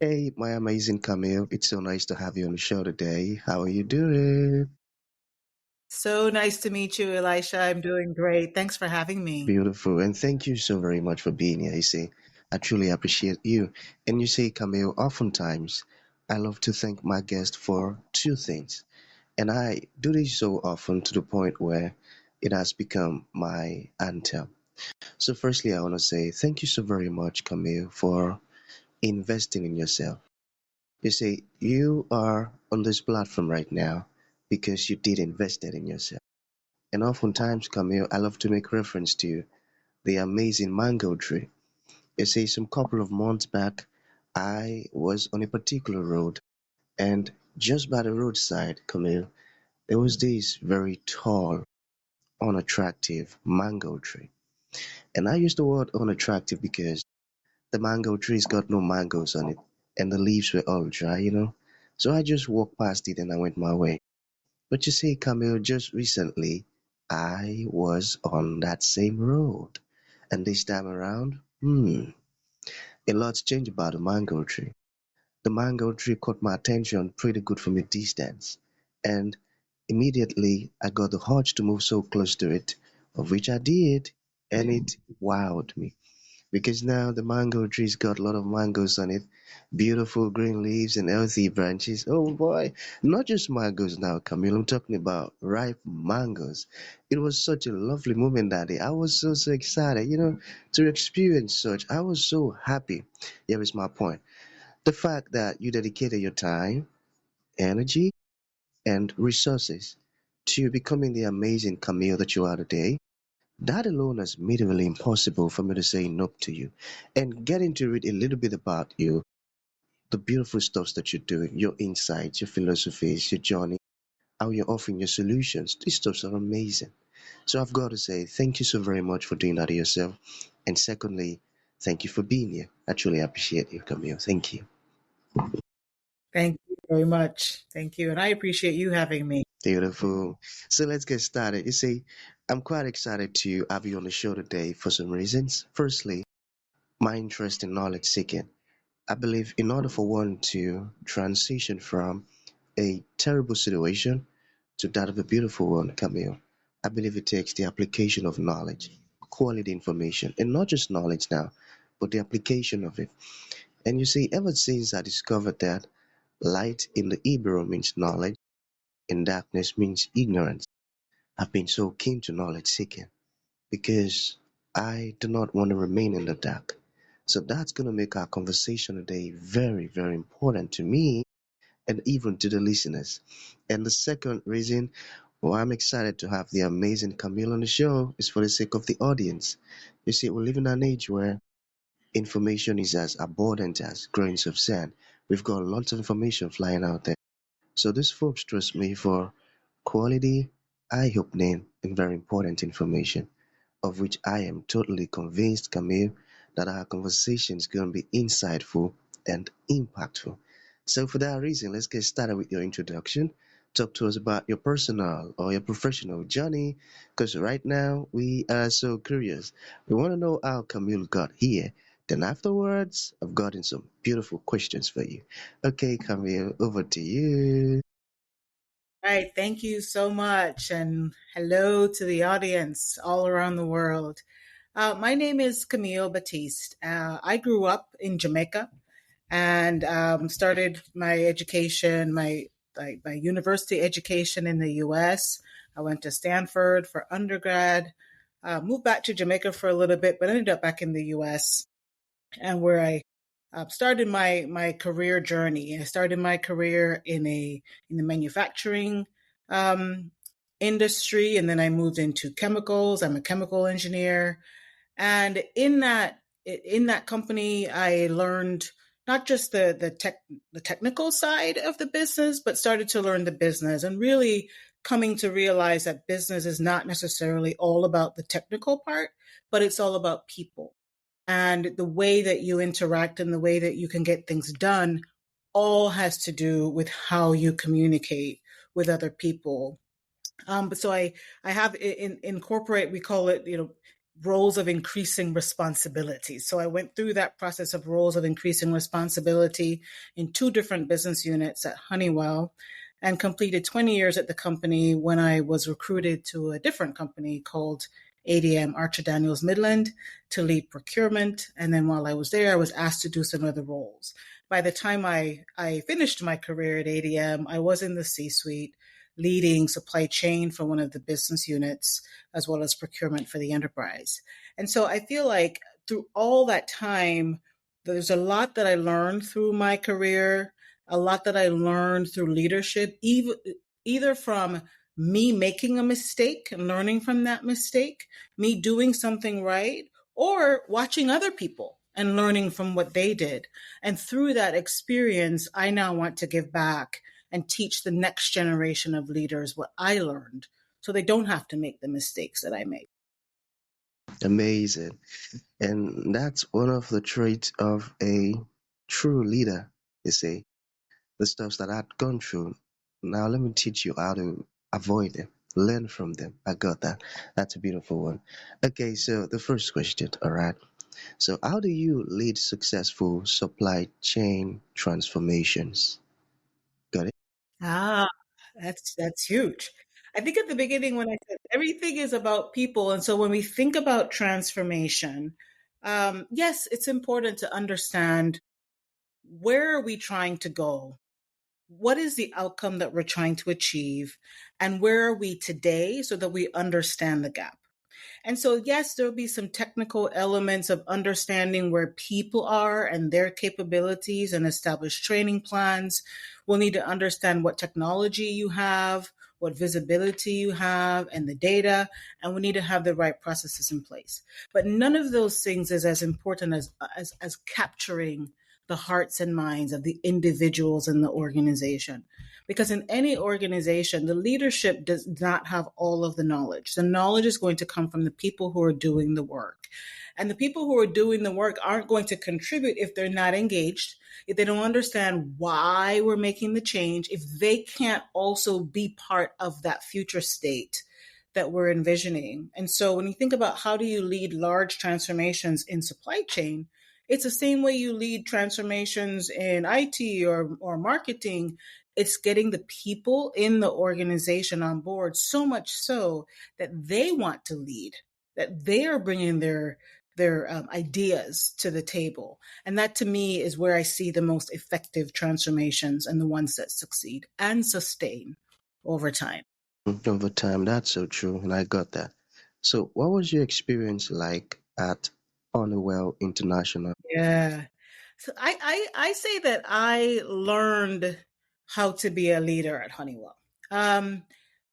Hey, my amazing Camille. It's so nice to have you on the show today. How are you doing? So nice to meet you, Elisha. I'm doing great. Thanks for having me. Beautiful. And thank you so very much for being here. You see, I truly appreciate you. And you see, Camille, oftentimes I love to thank my guest for two things. And I do this so often to the point where it has become my anthem. So, firstly, I want to say thank you so very much, Camille, for investing in yourself. You see, you are on this platform right now because you did invest it in yourself. And oftentimes, Camille, I love to make reference to the amazing mango tree. You see, some couple of months back, I was on a particular road, and just by the roadside, Camille, there was this very tall, unattractive mango tree. And I use the word unattractive because the mango tree's got no mangoes on it, and the leaves were all dry. So I just walked past it and I went my way. But you see, Camille, just recently I was on that same road. And this time around, a lot's changed about the mango tree. The mango tree caught my attention pretty good from a distance. And immediately I got the urge to move so close to it, of which I did, and it wowed me. Because now the mango tree's got a lot of mangoes on it, beautiful green leaves and healthy branches. Oh boy, not just mangoes now, Camille. I'm talking about ripe mangoes. It was such a lovely moment that day. I was so excited, to experience such. I was so happy. Here is my point. The fact that you dedicated your time, energy, and resources to becoming the amazing Camille that you are today, that alone has made it really impossible for me to say nope to you. And getting to read a little bit about you, the beautiful stuff that you're doing, your insights, your philosophies, your journey, how you're offering your solutions, these stuffs are amazing. So I've got to say thank you so very much for doing that to yourself. And secondly, thank you for being here. I truly appreciate you, Camille. Thank you. Thank you very much. Thank you. And I appreciate you having me. Beautiful. So let's get started. You see, I'm quite excited to have you on the show today for some reasons. Firstly, my interest in knowledge seeking. I believe in order for one to transition from a terrible situation to that of a beautiful one, Camille, I believe it takes the application of knowledge, quality information, and not just knowledge now, but the application of it. And you see, ever since I discovered that light in the Hebrew means knowledge and darkness means ignorance, I've been so keen to knowledge seeking because I do not want to remain in the dark. So that's going to make our conversation today very, very important to me and even to the listeners. And the second reason why I'm excited to have the amazing Camille on the show is for the sake of the audience. You see, we live in an age where information is as abundant as grains of sand. We've got lots of information flying out there. So these folks trust me for quality, eye-opening, and very important information, of which I am totally convinced, Camille, that our conversation is going to be insightful and impactful. So, for that reason, let's get started with your introduction. Talk to us about your personal or your professional journey, because right now we are so curious. We want to know how Camille got here. Then, afterwards, I've gotten some beautiful questions for you. Okay, Camille, over to you. All right. Thank you so much. And hello to the audience all around the world. My name is Camille Batiste. I grew up in Jamaica and started my education, my university education in the US. I went to Stanford for undergrad, moved back to Jamaica for a little bit, but ended up back in the US and where I started my career journey. I started my career in the manufacturing um, industry, and then I moved into chemicals. I'm a chemical engineer, and in that company, I learned not just the technical side of the business, but started to learn the business and really coming to realize that business is not necessarily all about the technical part, but it's all about people and the way that you interact and the way that you can get things done all has to do with how you communicate with other people. But so I have incorporate, we call it, roles of increasing responsibility. So I went through that process of roles of increasing responsibility in two different business units at Honeywell and completed 20 years at the company when I was recruited to a different company called ADM, Archer Daniels Midland, to lead procurement. And then while I was there, I was asked to do some other roles. By the time I finished my career at ADM, I was in the C suite leading supply chain for one of the business units, as well as procurement for the enterprise. And so I feel like through all that time, there's a lot that I learned through my career, a lot that I learned through leadership, either from me making a mistake and learning from that mistake, me doing something right, or watching other people and learning from what they did. And through that experience, I now want to give back and teach the next generation of leaders what I learned so they don't have to make the mistakes that I made. Amazing. And that's one of the traits of a true leader, you see. The stuffs that I'd gone through. Now let me teach you how to avoid them, learn from them. I got that. That's a beautiful one. Okay, so the first question, all right. So how do you lead successful supply chain transformations? Got it? Ah, that's huge. I think at the beginning when I said everything is about people, and so when we think about transformation, yes, it's important to understand where are we trying to go? What is the outcome that we're trying to achieve? And where are we today so that we understand the gap? And so, yes, there'll be some technical elements of understanding where people are and their capabilities and establish training plans. We'll need to understand what technology you have, what visibility you have, and the data, and we need to have the right processes in place. But none of those things is as important as capturing the hearts and minds of the individuals in the organization. Because in any organization, the leadership does not have all of the knowledge. The knowledge is going to come from the people who are doing the work. And the people who are doing the work aren't going to contribute if they're not engaged, if they don't understand why we're making the change, if they can't also be part of that future state that we're envisioning. And so when you think about how do you lead large transformations in supply chain, it's the same way you lead transformations in IT or marketing. It's getting the people in the organization on board so much so that they want to lead, that they are bringing their ideas to the table. And that to me is where I see the most effective transformations and the ones that succeed and sustain over time. Over time, that's so true, and I got that. So what was your experience like at Honeywell International? Yeah. So I say that I learned how to be a leader at Honeywell. Um,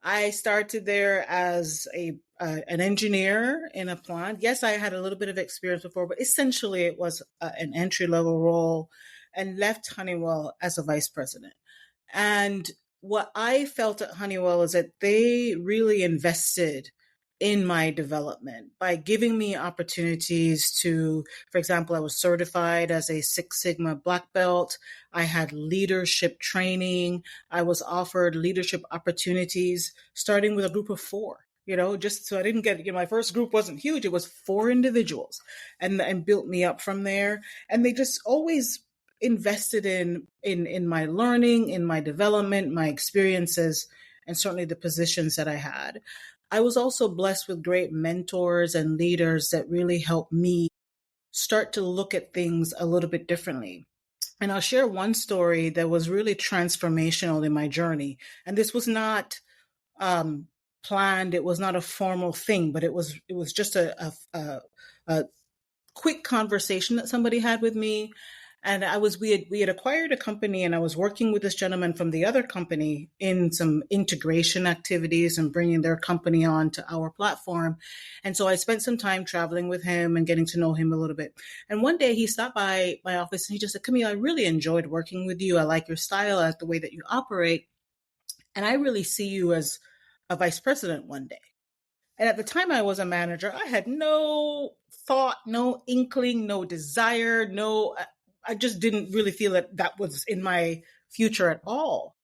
I started there as a an engineer in a plant. Yes, I had a little bit of experience before, but essentially it was an entry level role, and left Honeywell as a vice president. And what I felt at Honeywell is that they really invested in my development by giving me opportunities to, for example, I was certified as a Six Sigma black belt. I had leadership training. I was offered leadership opportunities starting with a group of four. Just so I didn't get, my first group wasn't huge. It was four individuals and built me up from there. And they just always invested in my learning, in my development, my experiences, and certainly the positions that I had. I was also blessed with great mentors and leaders that really helped me start to look at things a little bit differently. And I'll share one story that was really transformational in my journey. And this was not um, planned; it was not a formal thing, but it was just a quick conversation that somebody had with me. And we had acquired a company, and I was working with this gentleman from the other company in some integration activities and bringing their company on to our platform. And so I spent some time traveling with him and getting to know him a little bit. And one day he stopped by my office and he just said, Camille, I really enjoyed working with you. I like your style, I like the way that you operate. And I really see you as a vice president one day. And at the time I was a manager, I had no thought, no inkling, no desire, I just didn't really feel that that was in my future at all.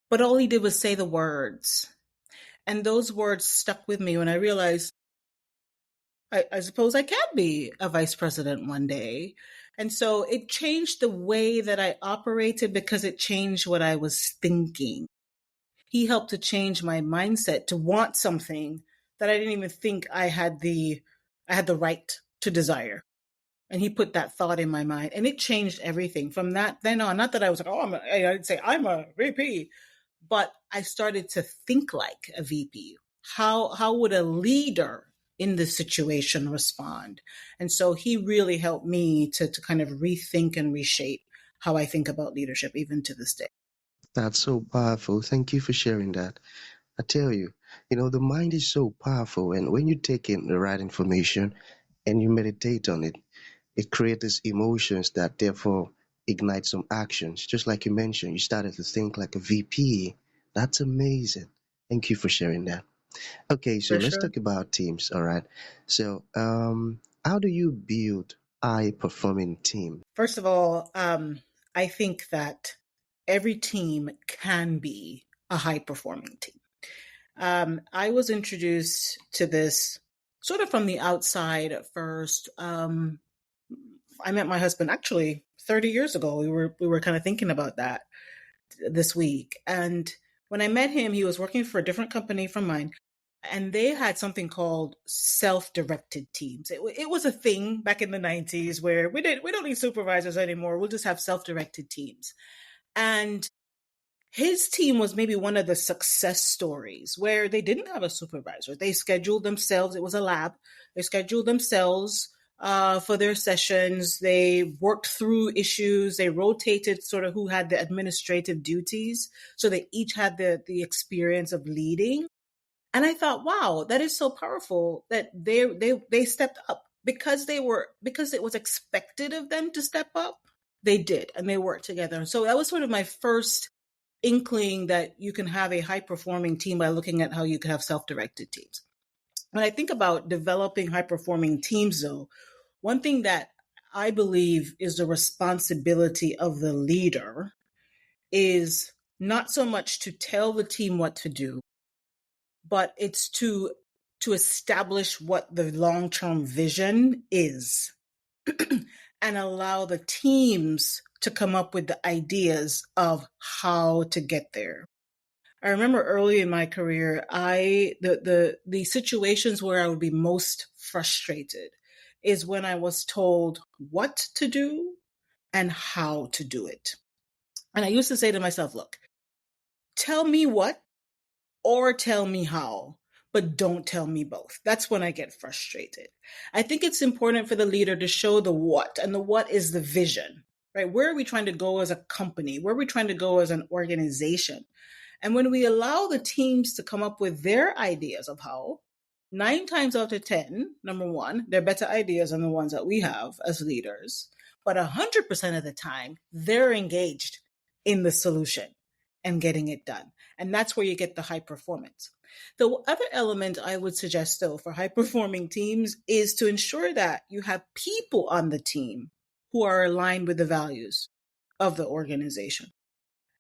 But all he did was say the words. And those words stuck with me when I realized I suppose I can be a vice president one day. And so it changed the way that I operated because it changed what I was thinking. He helped to change my mindset to want something that I didn't even think I had the right to desire. And he put that thought in my mind, and it changed everything from that then on. Not that I was like, oh, I'd say I'm a VP, but I started to think like a VP. How would a leader in this situation respond? And so he really helped me to kind of rethink and reshape how I think about leadership, even to this day. That's so powerful. Thank you for sharing that. I tell you, the mind is so powerful, and when you take in the right information and you meditate on it, it creates these emotions that therefore ignite some actions. Just like you mentioned, you started to think like a VP. That's amazing. Thank you for sharing that. Okay, so For let's sure. talk about teams. All right. So, how do you build high performing team? First of all, I think that every team can be a high performing team. I was introduced to this sort of from the outside at first. I met my husband actually 30 years ago. We were kind of thinking about that this week, and when I met him, he was working for a different company from mine, and they had something called self-directed teams. It was a thing back in the 90s where we don't need supervisors anymore. We'll just have self-directed teams, and his team was maybe one of the success stories where they didn't have a supervisor. They scheduled themselves. It was a lab. They scheduled themselves for their sessions. They worked through issues. They rotated sort of who had the administrative duties. So they each had the experience of leading. And I thought, wow, that is so powerful that they stepped up because it was expected of them to step up. They did, and they worked together. And so that was sort of my first inkling that you can have a high performing team by looking at how you can have self directed teams. When I think about developing high performing teams, though, one thing that I believe is the responsibility of the leader is not so much to tell the team what to do, but it's to establish what the long term vision is and allow the teams to come up with the ideas of how to get there. I remember early in my career, the situations where I would be most frustrated is when I was told what to do and how to do it. And I used to say to myself, look, tell me what or tell me how, but don't tell me both. That's when I get frustrated. I think it's important for the leader to show the what, and the what is the vision, right? Where are we trying to go as a company? Where are we trying to go as an organization? And when we allow the teams to come up with their ideas of how, 9 times out of 10, number one, they're better ideas than the ones that we have as leaders. But 100% of the time, they're engaged in the solution and getting it done. And that's where you get the high performance. The other element I would suggest, though, for high performing teams is to ensure that you have people on the team who are aligned with the values of the organization.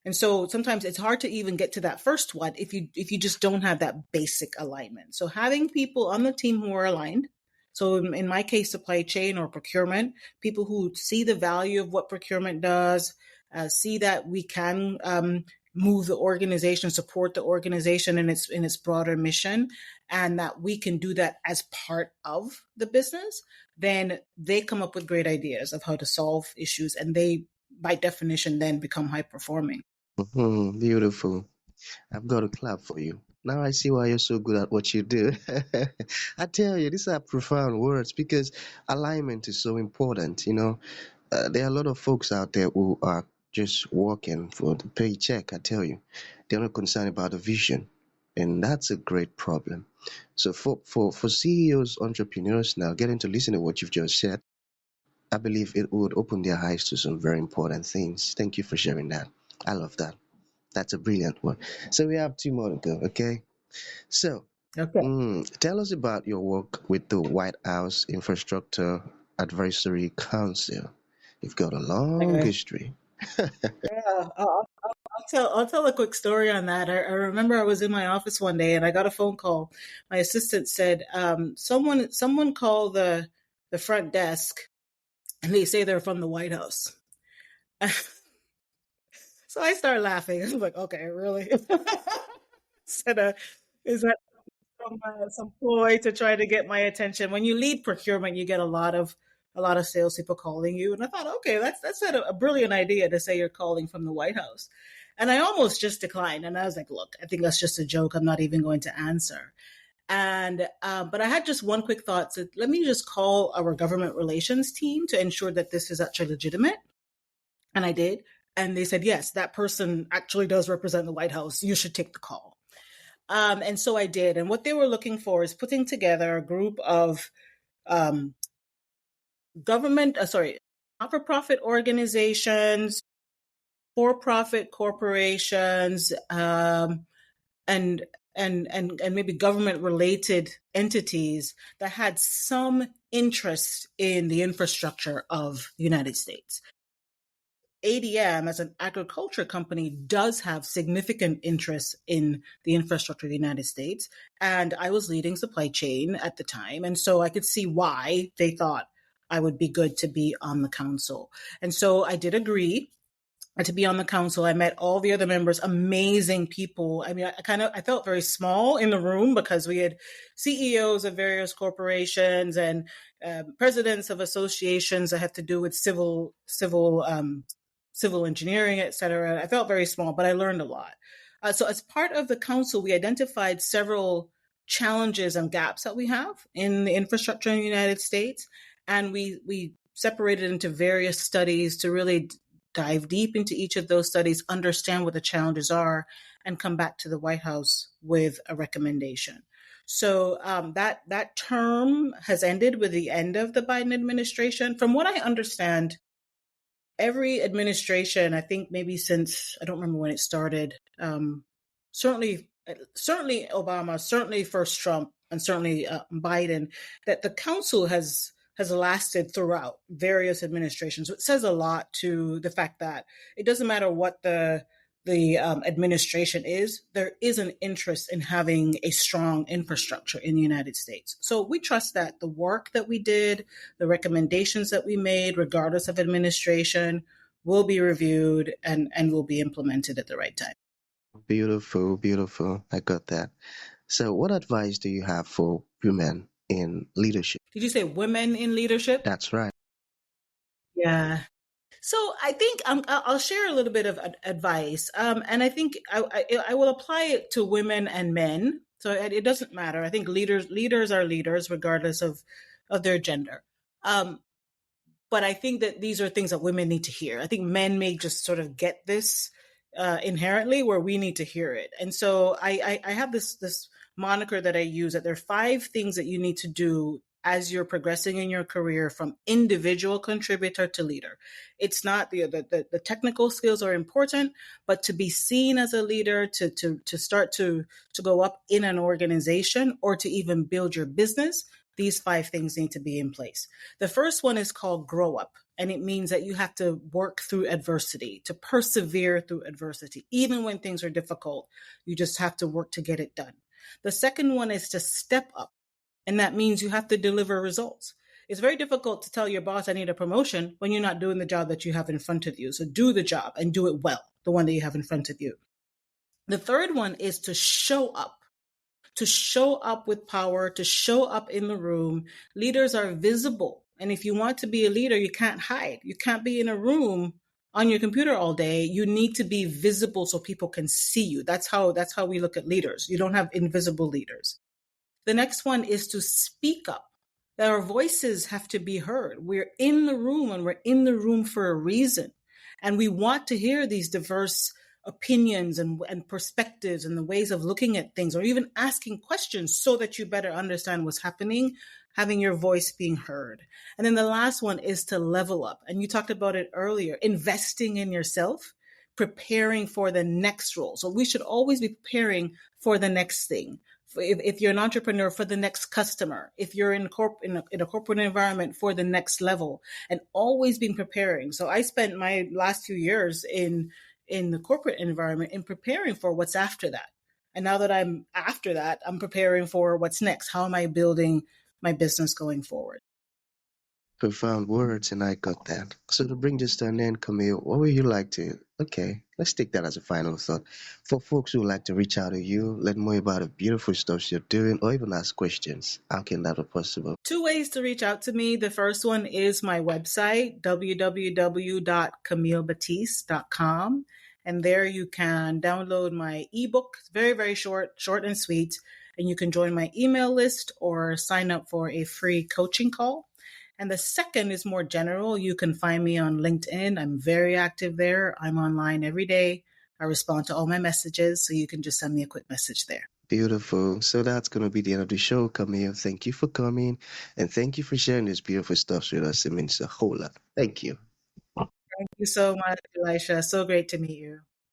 And so sometimes it's hard to even get to that first one if you just don't have that basic alignment. So having people on the team who are aligned. So in my case, supply chain or procurement, people who see the value of what procurement does, see that we can move the organization, support the organization in its broader mission, and that we can do that as part of the business. Then they come up with great ideas of how to solve issues, and they, by definition, then become high performing. Beautiful. I've got to clap for you. Now I see why you're so good at what you do. I tell you, these are profound words because alignment is so important. There are a lot of folks out there who are just working for the paycheck. I tell you, they're not concerned about the vision, and that's a great problem. So for CEOs, entrepreneurs now getting to listen to what you've just said, I believe it would open their eyes to some very important things. Thank you for sharing that. I love that. That's a brilliant one. So we have two more to go, okay? So, Okay. tell us about your work with the White House Infrastructure Advisory Council. You've got a long Okay. history. Yeah, I'll I'll tell a quick story on that. I remember I was in my office one day and I got a phone call. My assistant said, someone called the front desk and they say they're from the White House. So I started laughing. I was like, okay, really? Said, is that some ploy to try to get my attention? When you lead procurement, you get a lot of salespeople calling you, and I thought, okay, that's a brilliant idea to say you're calling from the White House. And I almost just declined, and I was like, look, I think that's just a joke. I'm not even going to answer. And but I had just one quick thought. So let me just call our government relations team to ensure that this is actually legitimate. And I did. And they said, yes, that person actually does represent the White House. You should take the call. And so I did. And what they were looking for is putting together a group of um, not-for-profit organizations, for-profit corporations, and and maybe government-related entities that had some interest in the infrastructure of the United States. ADM, as an agriculture company, does have significant interest in the infrastructure of the United States. And I was leading supply chain at the time. And so I could see why they thought I would be good to be on the council. And so I did agree to be on the council. I met all the other members, amazing people. I mean, I felt very small in the room because we had CEOs of various corporations and presidents of associations that had to do with civil engineering, et cetera. I felt very small, but I learned a lot. So as part of the council, we identified several challenges and gaps that we have in the infrastructure in the United States. And we separated into various studies to really dive deep into each of those studies, understand what the challenges are, and come back to the White House with a recommendation. So that term has ended with the end of the Biden administration. From what I understand, every administration, I think maybe since, I don't remember when it started, certainly Obama, certainly first Trump, and certainly Biden, that the council has lasted throughout various administrations. It says a lot to the fact that it doesn't matter what the administration is, there is an interest in having a strong infrastructure in the United States. So we trust that the work that we did, the recommendations that we made, regardless of administration, will be reviewed and will be implemented at the right time. Beautiful, beautiful. I got that. So, what advice do you have for women in leadership? Did you say women in leadership? That's right. Yeah. So I think I'll share a little bit of advice, and I think I will apply it to women and men. So it doesn't matter. I think leaders are leaders regardless of their gender. But I think that these are things that women need to hear. I think men may just sort of get this inherently, where we need to hear it. And so I have this moniker that I use, that there are 5 things that you need to do as you're progressing in your career from individual contributor to leader. It's not the technical skills are important, but to be seen as a leader, to start to go up in an organization, or to even build your business, these 5 things need to be in place. The first one is called grow up. And it means that you have to work through adversity, to persevere through adversity. Even when things are difficult, you just have to work to get it done. The second one is to step up. And that means you have to deliver results. It's very difficult to tell your boss, I need a promotion, when you're not doing the job that you have in front of you. So do the job and do it well, the one that you have in front of you. The third one is to show up. To show up with power, to show up in the room. Leaders are visible. And if you want to be a leader, you can't hide. You can't be in a room on your computer all day. You need to be visible so people can see you. That's how we look at leaders. You don't have invisible leaders. The next one is to speak up. That our voices have to be heard. We're in the room, and we're in the room for a reason. And we want to hear these diverse opinions and perspectives and the ways of looking at things, or even asking questions so that you better understand what's happening, having your voice being heard. And then the last one is to level up. And you talked about it earlier, investing in yourself, preparing for the next role. So we should always be preparing for the next thing. If you're an entrepreneur, for the next customer, if you're in a corporate environment, for the next level, and always being preparing. So I spent my last few years in in the corporate environment in preparing for what's after that. And now that I'm after that, I'm preparing for what's next. How am I building my business going forward? Profound words, and I got that. So to bring this to an end, Camille, what would you like to? Okay, let's take that as a final thought. For folks who would like to reach out to you, learn more about the beautiful stuff you're doing, or even ask questions, how can that be possible? Two ways to reach out to me. The first one is my website, www.camillebatiste.com. And there you can download my ebook. It's very, very short and sweet. And you can join my email list or sign up for a free coaching call. And the second is more general. You can find me on LinkedIn. I'm very active there. I'm online every day. I respond to all my messages. So you can just send me a quick message there. Beautiful. So that's going to be the end of the show, Camille. Thank you for coming, and thank you for sharing this beautiful stuff with us. It means a whole lot. Thank you. Thank you so much, Elisha. So great to meet you.